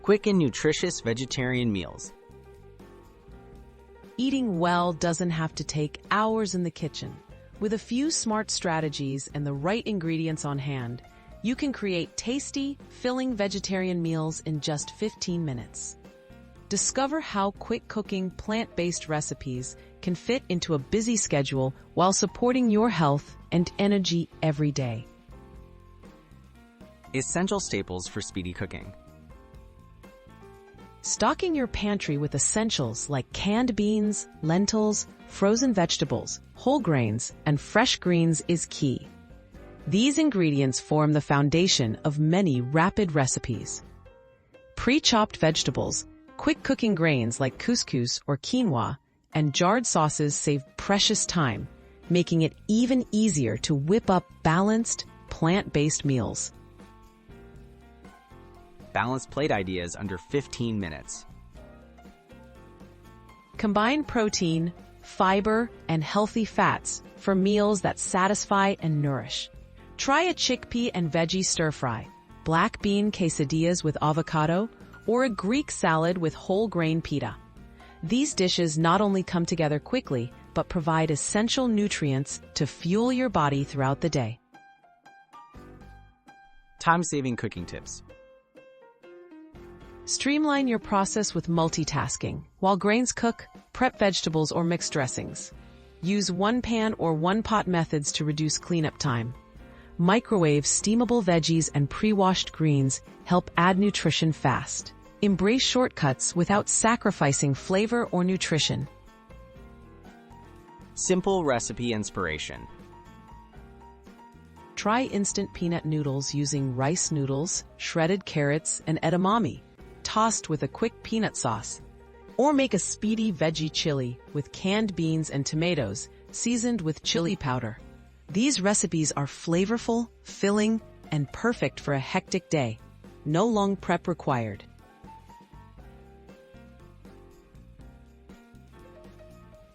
Quick and nutritious vegetarian meals. Eating well doesn't have to take hours in the kitchen. With a few smart strategies and the right ingredients on hand, you can create tasty, filling vegetarian meals in just 15 minutes. Discover how quick-cooking, plant-based recipes can fit into a busy schedule while supporting your health and energy every day. Essential staples for speedy cooking. Stocking your pantry with essentials like canned beans, lentils, frozen vegetables, whole grains, and fresh greens is key. These ingredients form the foundation of many rapid recipes. Pre-chopped vegetables, quick-cooking grains like couscous or quinoa, and jarred sauces save precious time, making it even easier to whip up balanced, plant-based meals. Balanced plate ideas under 15 minutes. Combine protein, fiber, and healthy fats for meals that satisfy and nourish. Try a chickpea and veggie stir-fry, black bean quesadillas with avocado, or a Greek salad with whole grain pita. These dishes not only come together quickly, but provide essential nutrients to fuel your body throughout the day. Time-saving cooking tips. Streamline your process with multitasking. While grains cook, prep vegetables or mixed dressings. Use one-pan or one-pot methods to reduce cleanup time. Microwave steamable veggies and pre-washed greens help add nutrition fast. Embrace shortcuts without sacrificing flavor or nutrition. Simple recipe inspiration. Try instant peanut noodles using rice noodles, shredded carrots, and edamame, tossed with a quick peanut sauce. Or make a speedy veggie chili with canned beans and tomatoes, seasoned with chili powder. These recipes are flavorful, filling, and perfect for a hectic day. No long prep required.